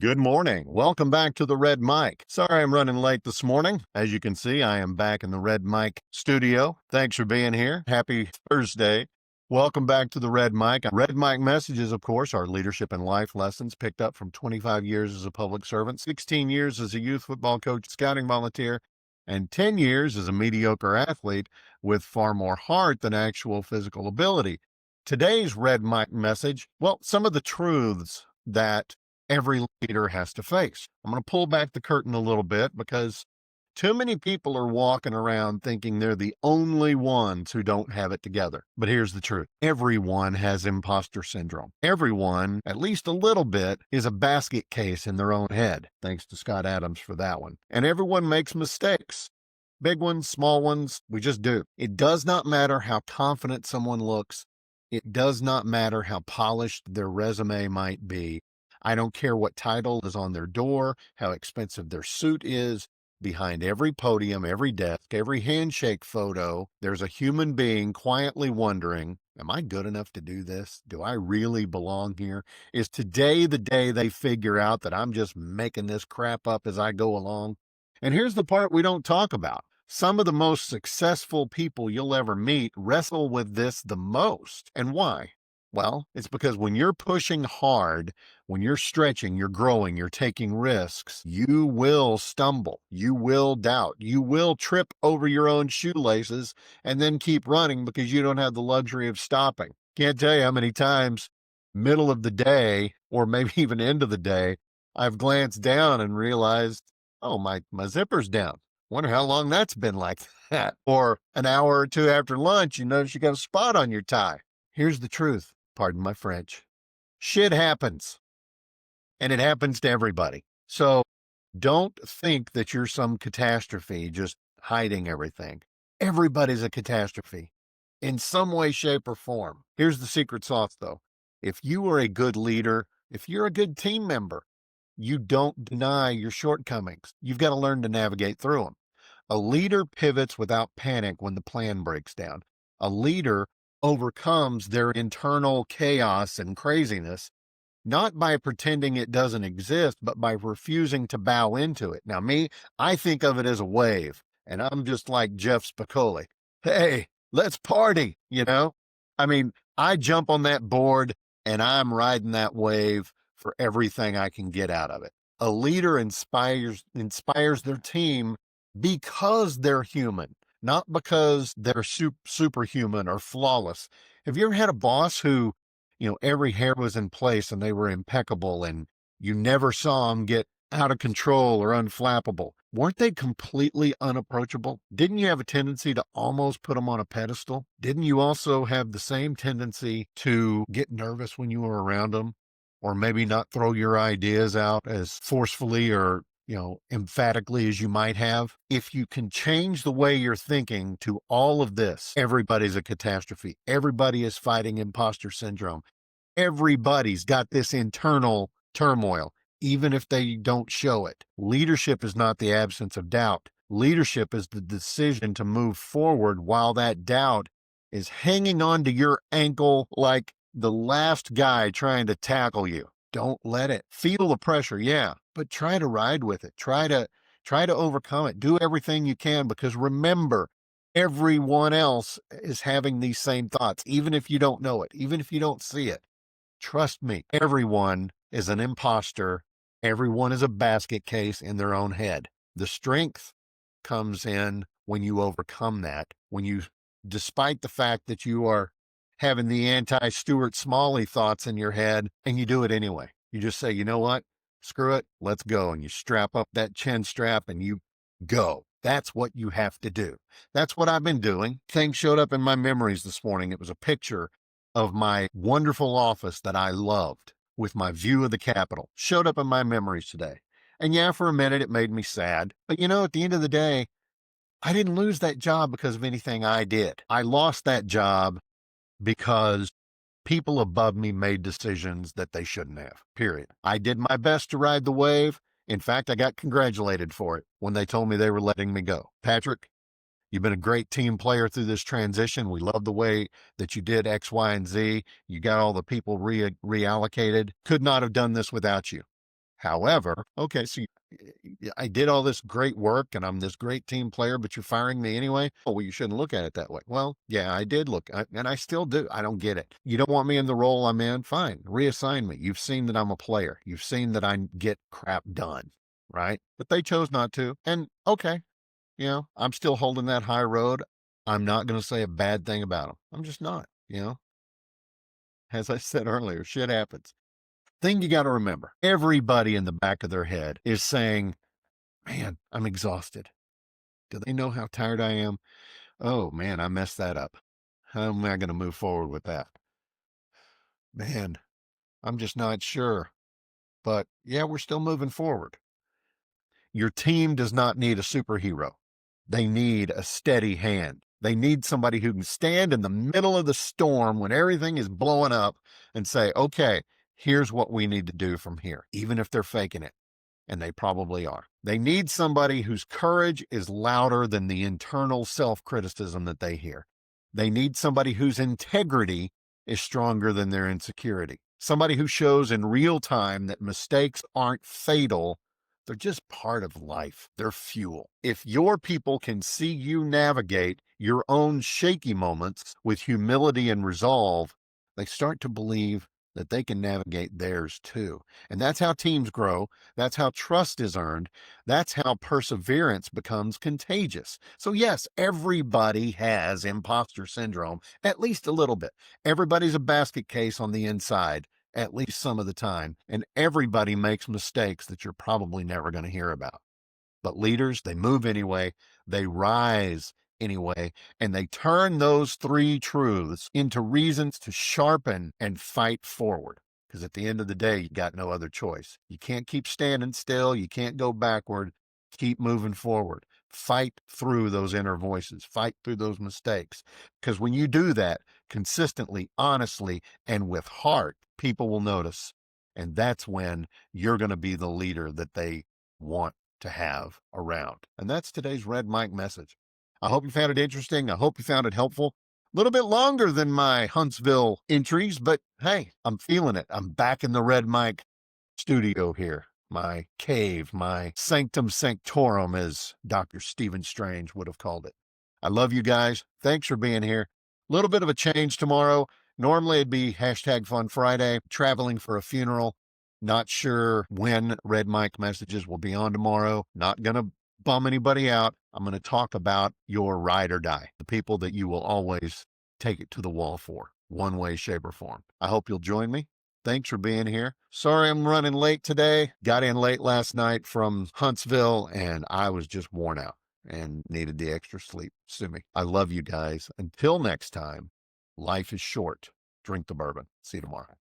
Good morning. Welcome back to the Red Mic. Sorry I'm running late this morning. As you can see, I am back in the Red Mic studio. Thanks for being here. Happy Thursday. Welcome back to the Red Mic. Red Mic messages, of course, are leadership and life lessons picked up from 25 years as a public servant, 16 years as a youth football coach, scouting volunteer, and 10 years as a mediocre athlete with far more heart than actual physical ability. Today's Red Mic message, well, some of the truths that every leader has to face. I'm going to pull back the curtain a little bit because too many people are walking around thinking they're the only ones who don't have it together. But here's the truth. Everyone has imposter syndrome. Everyone, at least a little bit, is a basket case in their own head. Thanks to Scott Adams for that one. And everyone makes mistakes. Big ones, small ones, we just do. It does not matter how confident someone looks. It does not matter how polished their resume might be. I don't care what title is on their door, how expensive their suit is. Behind every podium, every desk, every handshake photo, there's a human being quietly wondering, am I good enough to do this? Do I really belong here? Is today the day they figure out that I'm just making this crap up as I go along? And here's the part we don't talk about. Some of the most successful people you'll ever meet wrestle with this the most. And why? Well, it's because when you're pushing hard, when you're stretching, you're growing, you're taking risks, you will stumble, you will doubt, you will trip over your own shoelaces and then keep running because you don't have the luxury of stopping. Can't tell you how many times, middle of the day, or maybe even end of the day, I've glanced down and realized, oh, my zipper's down. Wonder how long that's been like that. Or an hour or two after lunch, you notice you got a spot on your tie. Here's the truth. Pardon my French. Shit happens. And it happens to everybody. So don't think that you're some catastrophe just hiding everything. Everybody's a catastrophe in some way, shape, or form. Here's the secret sauce, though. If you are a good leader, if you're a good team member, you don't deny your shortcomings. You've got to learn to navigate through them. A leader pivots without panic when the plan breaks down. A leader overcomes their internal chaos and craziness, not by pretending it doesn't exist, but by refusing to bow into it. Now, I think of it as a wave, and I'm just like Jeff Spicoli. Hey, let's party, you know? I mean, I jump on that board and I'm riding that wave for everything I can get out of it. A leader inspires their team because they're human, not because they're superhuman or flawless. Have you ever had a boss who, every hair was in place and they were impeccable and you never saw them get out of control or unflappable? Weren't they completely unapproachable? Didn't you have a tendency to almost put them on a pedestal? Didn't you also have the same tendency to get nervous when you were around them? Or maybe not throw your ideas out as forcefully or emphatically as you might have? If you can change the way you're thinking to all of this, everybody's a catastrophe. Everybody is fighting imposter syndrome. Everybody's got this internal turmoil, even if they don't show it. Leadership is not the absence of doubt. Leadership is the decision to move forward while that doubt is hanging on to your ankle like the last guy trying to tackle you. Don't let it. Feel the pressure, yeah, but try to ride with it. Try to overcome it. Do everything you can, because remember, everyone else is having these same thoughts, even if you don't know it, even if you don't see it. Trust me, everyone is an imposter. Everyone is a basket case in their own head. The strength comes in when you overcome that, when you, despite the fact that you are having the anti-Stuart Smalley thoughts in your head, and you do it anyway. You just say, you know what? Screw it. Let's go. And you strap up that chin strap and you go. That's what you have to do. That's what I've been doing. Thing showed up in my memories this morning. It was a picture of my wonderful office that I loved with my view of the Capitol. Showed up in my memories today. And yeah, for a minute, it made me sad. But at the end of the day, I didn't lose that job because of anything I did. I lost that job because people above me made decisions that they shouldn't have, period. I did my best to ride the wave. In fact, I got congratulated for it when they told me they were letting me go. Patrick, you've been a great team player through this transition. We love the way that you did X, Y, and Z. You got all the people reallocated. Could not have done this without you. However, okay, so I did all this great work and I'm this great team player, but you're firing me anyway. Oh, well, you shouldn't look at it that way. Well, yeah, I did and I still do. I don't get it. You don't want me in the role I'm in? Fine, reassign me. You've seen that I'm a player. You've seen that I get crap done, right? But they chose not to. And okay, I'm still holding that high road. I'm not going to say a bad thing about them. I'm just not. As I said earlier, shit happens. Thing you got to remember, everybody in the back of their head is saying, man, I'm exhausted. Do they know how tired I am? Oh man, I messed that up. How am I going to move forward with that? Man, I'm just not sure. But yeah, we're still moving forward. Your team does not need a superhero. They need a steady hand. They need somebody who can stand in the middle of the storm when everything is blowing up and say, okay, here's what we need to do from here, even if they're faking it. And they probably are. They need somebody whose courage is louder than the internal self-criticism that they hear. They need somebody whose integrity is stronger than their insecurity. Somebody who shows in real time that mistakes aren't fatal. They're just part of life. They're fuel. If your people can see you navigate your own shaky moments with humility and resolve, they start to believe that they can navigate theirs too. And that's how teams grow. That's how trust is earned. That's how perseverance becomes contagious. So yes, everybody has imposter syndrome, at least a little bit. Everybody's a basket case on the inside, at least some of the time. And everybody makes mistakes that you're probably never going to hear about. But leaders, they move anyway. They rise anyway, and they turn those three truths into reasons to sharpen and fight forward. Because at the end of the day, you got no other choice. You can't keep standing still. You can't go backward. Keep moving forward. Fight through those inner voices. Fight through those mistakes. Because when you do that consistently, honestly, and with heart, people will notice. And that's when you're going to be the leader that they want to have around. And that's today's Red Mike message. I hope you found it interesting. I hope you found it helpful. A little bit longer than my Huntsville entries, but hey, I'm feeling it. I'm back in the Red Mike studio here, my cave, my sanctum sanctorum, as Dr. Stephen Strange would have called it. I love you guys. Thanks for being here. A little bit of a change tomorrow. Normally it'd be #Fun Friday, traveling for a funeral. Not sure when Red Mike messages will be on tomorrow. Not going to bum anybody out. I'm going to talk about your ride or die, the people that you will always take it to the wall for, one way, shape, or form. I hope you'll join me. Thanks for being here. Sorry I'm running late today. Got in late last night from Huntsville, and I was just worn out and needed the extra sleep. Sue me. I love you guys. Until next time, life is short. Drink the bourbon. See you tomorrow.